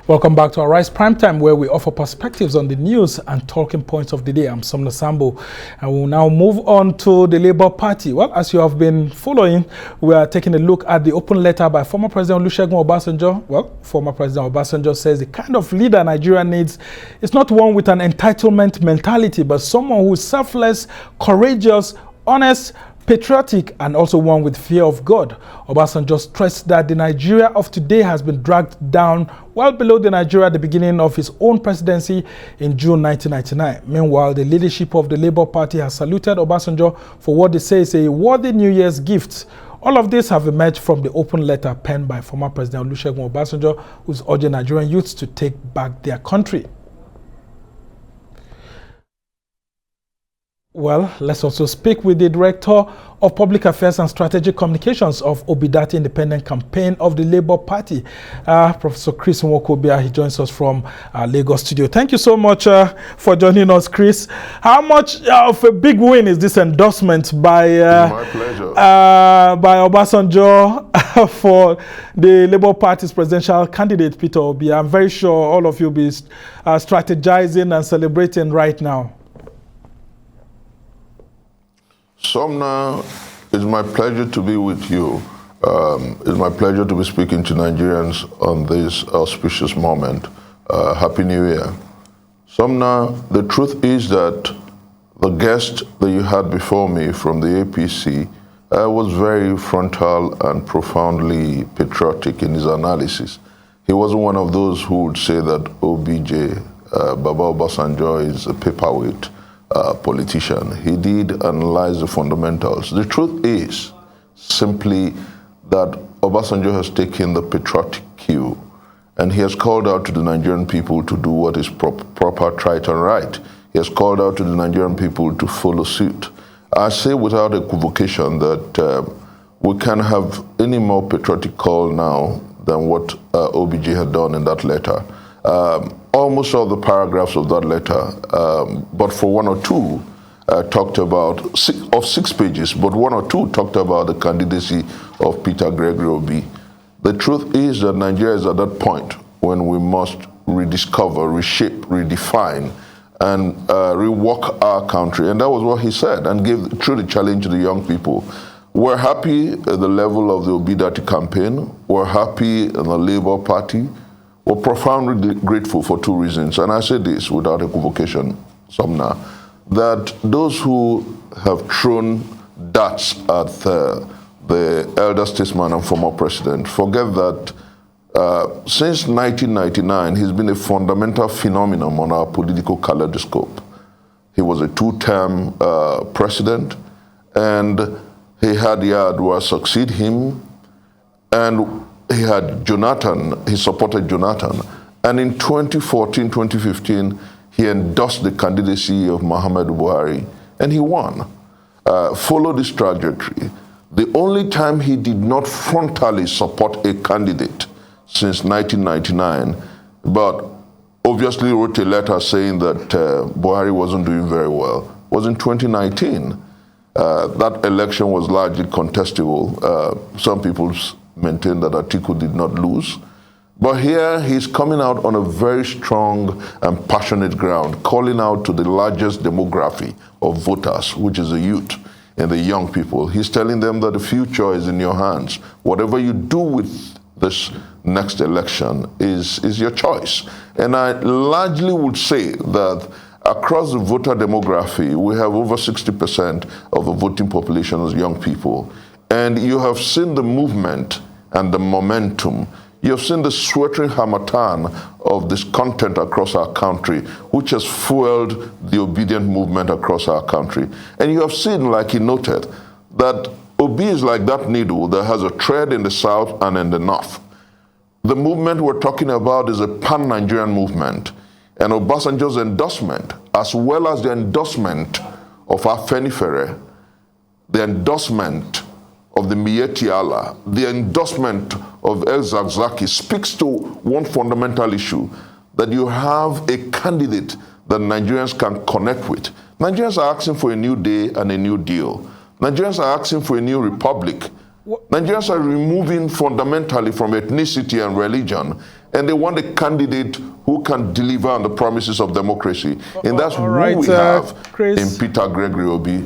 Welcome back to our Rise Primetime, where we offer perspectives on the news and talking points of the day. I'm Somna Sambo, and we'll now move on to the Labour Party. Well, as you have been following, we are taking a look at the open letter by former President Olusegun Obasanjo. Well, former President Obasanjo says the kind of leader Nigeria needs is not one with an entitlement mentality, but someone who is selfless, courageous, honest, patriotic, and also one with fear of God. Obasanjo stressed that the Nigeria of today has been dragged down well below the Nigeria at the beginning of his own presidency in June 1999. Meanwhile, the leadership of the Labour Party has saluted Obasanjo for what they say is a worthy New Year's gift. All of this have emerged from the open letter penned by former President Olusegun Obasanjo, who's urging Nigerian youths to take back their country. Well, let's also speak with the Director of Public Affairs and Strategic Communications of Obidati Independent Campaign of the Labour Party, Professor Chris Nwokobia. He joins us from Lagos studio. Thank you so much for joining us, Chris. How much of a big win is this endorsement by my pleasure. By Obasanjo for the Labour Party's presidential candidate, Peter Obi? I'm very sure all of you will be strategizing and celebrating right now. Somna, it's my pleasure to be with you. It's my pleasure to be speaking to Nigerians on this auspicious moment. Happy New Year. Somna, the truth is that the guest that you had before me from the APC was very frontal and profoundly patriotic in his analysis. He wasn't one of those who would say that OBJ, Baba Obasanjo, is a paperweight politician. He did analyze the fundamentals. The truth is simply that Obasanjo has taken the patriotic cue, and he has called out to the Nigerian people to do what is proper, right, and right. He has called out to the Nigerian people to follow suit. I say without equivocation that we can't have any more patriotic call now than what OBJ had done in that letter. Almost all the paragraphs of that letter, but for one or two, talked about, six pages, but one or two talked about the candidacy of Peter Gregory Obi. The truth is that Nigeria is at that point when we must rediscover, reshape, redefine, and rework our country. And that was what he said, and gave truly challenge to the young people. We're happy at the level of the Obidati campaign. We're happy in the Labour Party. We're profoundly grateful for two reasons, and I say this without equivocation, Somna, that those who have thrown darts at the elder statesman and former president forget that since 1999, he's been a fundamental phenomenon on our political kaleidoscope. He was a two-term president, and he had Yar'Adua succeed him, and he had Jonathan, he supported Jonathan. And in 2014, 2015, he endorsed the candidacy of Muhammad Buhari, and he won. Follow this trajectory. The only time he did not frontally support a candidate since 1999, but obviously wrote a letter saying that Buhari wasn't doing very well, was in 2019. That election was largely contestable. Some people maintain that Atiku did not lose. But here he's coming out on a very strong and passionate ground, calling out to the largest demography of voters, which is the youth and the young people. He's telling them that the future is in your hands. Whatever you do with this next election is your choice. And I largely would say that across the voter demography, we have over 60% of the voting population as young people. And you have seen the movement and the momentum. You have seen the sweltering harmattan of discontent across our country, which has fueled the obedient movement across our country. And you have seen, like he noted, that Obi is like that needle that has a thread in the south and in the north. The movement we're talking about is a pan-Nigerian movement. And Obasanjo's endorsement, as well as the endorsement of Afenifere, the endorsement of the Miyetti Allah, the endorsement of El Zakzaki speaks to one fundamental issue, that you have a candidate that Nigerians can connect with. Nigerians are asking for a new day and a new deal. Nigerians are asking for a new republic. Nigerians are removing fundamentally from ethnicity and religion, and they want a candidate who can deliver on the promises of democracy. And that's who we have in Peter Gregory Obi.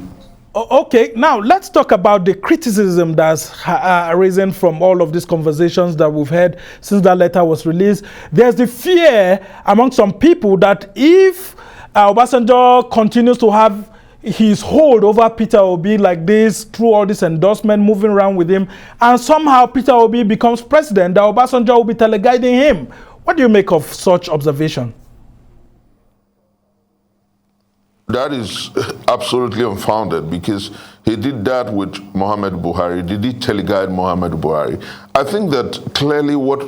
Okay, now let's talk about the criticism that's arisen from all of these conversations that we've had since that letter was released. There's the fear among some people that if Obasanjo continues to have his hold over Peter Obi like this, through all this endorsement moving around with him, and somehow Peter Obi becomes president, that Obasanjo will be teleguiding him. What do you make of such observation? That is absolutely unfounded, because he did that with Muhammad Buhari. Did he teleguide Muhammad Buhari? I think that clearly what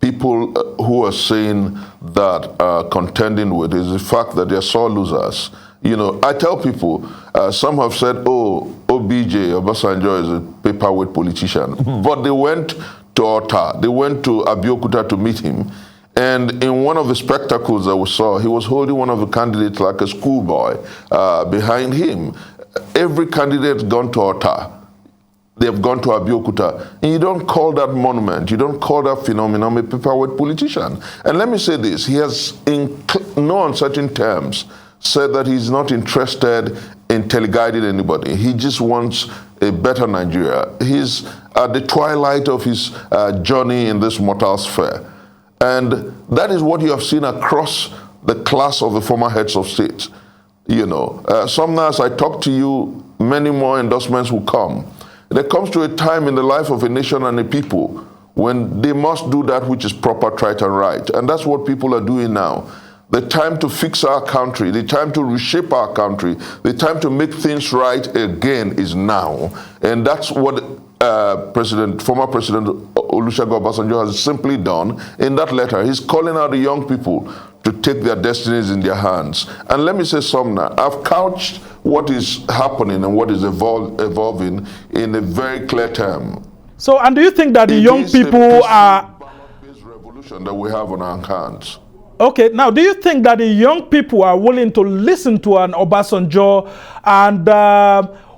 people who are saying that contending with is the fact that they're sore losers. You know, I tell people, some have said, oh, OBJ, Obasanjo is a paperweight politician. But they went to Ota, they went to Abeokuta to meet him. And in one of the spectacles that we saw, he was holding one of the candidates like a schoolboy behind him. Every candidate has gone to Ota. They've gone to Abeokuta. And you don't call that monument, you don't call that phenomenon a paperweight politician. And let me say this, he has in no uncertain terms said that he's not interested in teleguiding anybody. He just wants a better Nigeria. He's at the twilight of his journey in this mortal sphere. And that is what you have seen across the class of the former heads of state. You know, some as I talk to you, many more endorsements will come. There comes to a time in the life of a nation and a people when they must do that which is proper, right, and right. And that's what people are doing now. The time to fix our country, the time to reshape our country, the time to make things right again is now. And that's what former President Olusegun Obasanjo has simply done in that letter. He's calling out the young people to take their destinies in their hands. And let me say something now. I've couched what is happening and what is evolving in a very clear term. So, and do you think that the young people are... revolution that we have on our hands. Okay, now do you think that the young people are willing to listen to an Obasanjo, and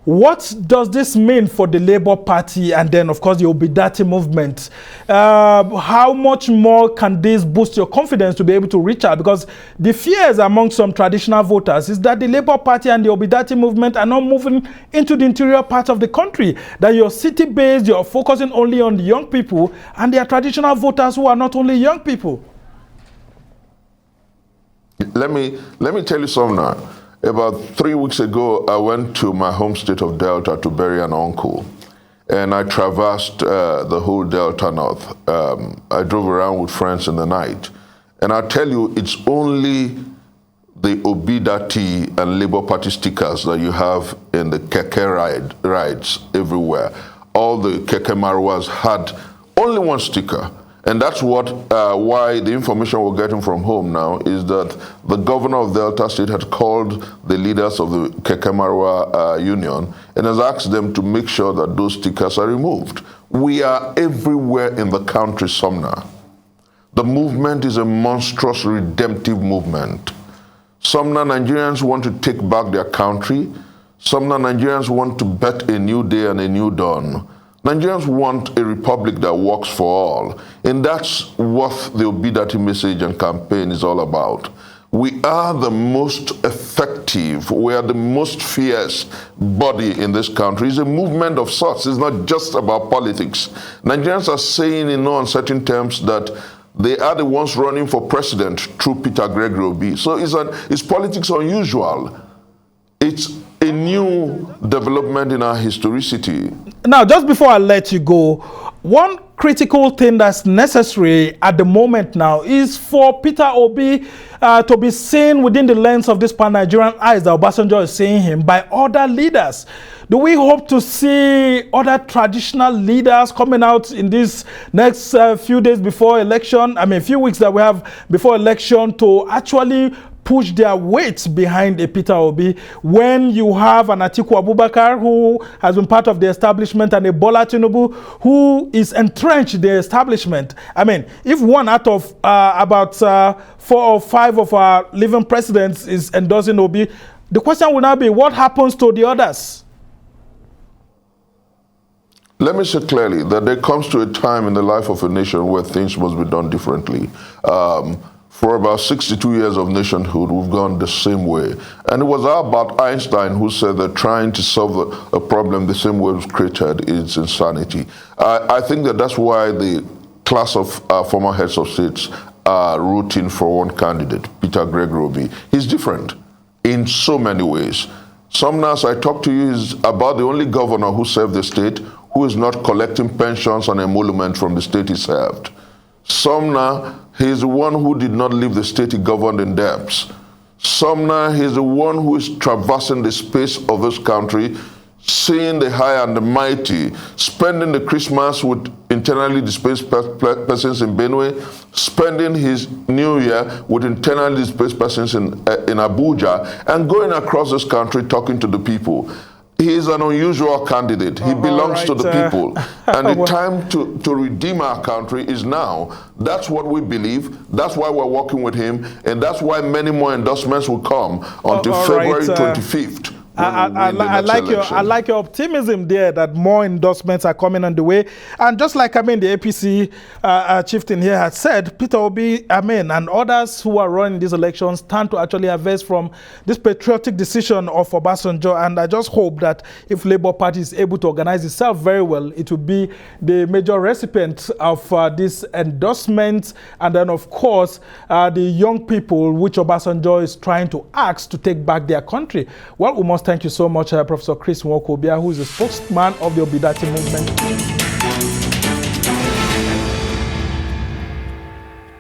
what does this mean for the Labour Party and then, of course, the Obidati movement? How much more can this boost your confidence to be able to reach out? Because the fears among some traditional voters is that the Labour Party and the Obidati movement are not moving into the interior part of the country, that you're city-based, you're focusing only on the young people, and there are traditional voters who are not only young people. Let me tell you something now. About 3 weeks ago, I went to my home state of Delta to bury an uncle. And I traversed the whole Delta North. I drove around with friends in the night. And I tell you, it's only the Obidati and Labour Party stickers that you have in the keke rides everywhere. All the keke marwas had only one sticker. And that's what why the information we're getting from home now is that the governor of Delta State had called the leaders of the Keke Marwa union and has asked them to make sure that those stickers are removed. We are everywhere in the country, Sumner. The movement is a monstrous redemptive movement. Sumner Nigerians want to take back their country. Sumner Nigerians want to bet a new day and a new dawn. Nigerians want a republic that works for all. And that's what the Obidati message and campaign is all about. We are the most effective, we are the most fierce body in this country. It's a movement of sorts. It's not just about politics. Nigerians are saying in no uncertain terms that they are the ones running for president through Peter Gregory Obi. So is politics unusual? It's a new development in our historicity. Now, just before I let you go, one critical thing that's necessary at the moment now is for Peter Obi to be seen within the lens of this pan-Nigerian eyes that Obasanjo is seeing him by other leaders. Do we hope to see other traditional leaders coming out in these next few days before election, a few weeks that we have before election, to actually push their weight behind a Peter Obi, when you have an Atiku Abubakar who has been part of the establishment and a Bola Tinubu who is entrenched in the establishment? If one out of about 4 or 5 of our living presidents is endorsing Obi, the question will now be, what happens to the others? Let me say clearly that there comes to a time in the life of a nation where things must be done differently. For about 62 years of nationhood, we've gone the same way. And it was Albert Einstein who said that trying to solve a problem the same way it was created is insanity. I think that that's why the class of former heads of states are rooting for one candidate, Peter Gregory. He's different in so many ways. Sumner, as I talk to you, is about the only governor who served the state who is not collecting pensions and emolument from the state he served. Sumner, he is the one who did not leave the state he governed in debts. Sumner, he is the one who is traversing the space of this country, seeing the high and the mighty, spending the Christmas with internally displaced persons in Benue, spending his New Year with internally displaced persons in Abuja, and going across this country talking to the people. He is an unusual candidate. He belongs to the people. And the time to redeem our country is now. That's what we believe. That's why we're working with him. And that's why many more endorsements will come until February 25th. I like your optimism there that more endorsements are coming on the way. And just like, the APC chieftain here had said, Peter Obi, and others who are running these elections stand to actually harvest from this patriotic decision of Obasanjo. And I just hope that if Labour Party is able to organize itself very well, it will be the major recipient of this endorsement. And then, of course, the young people which Obasanjo is trying to ask to take back their country. Well, we must thank you so much, Professor Chris Nwokobia, who is the spokesman of the Obidati movement.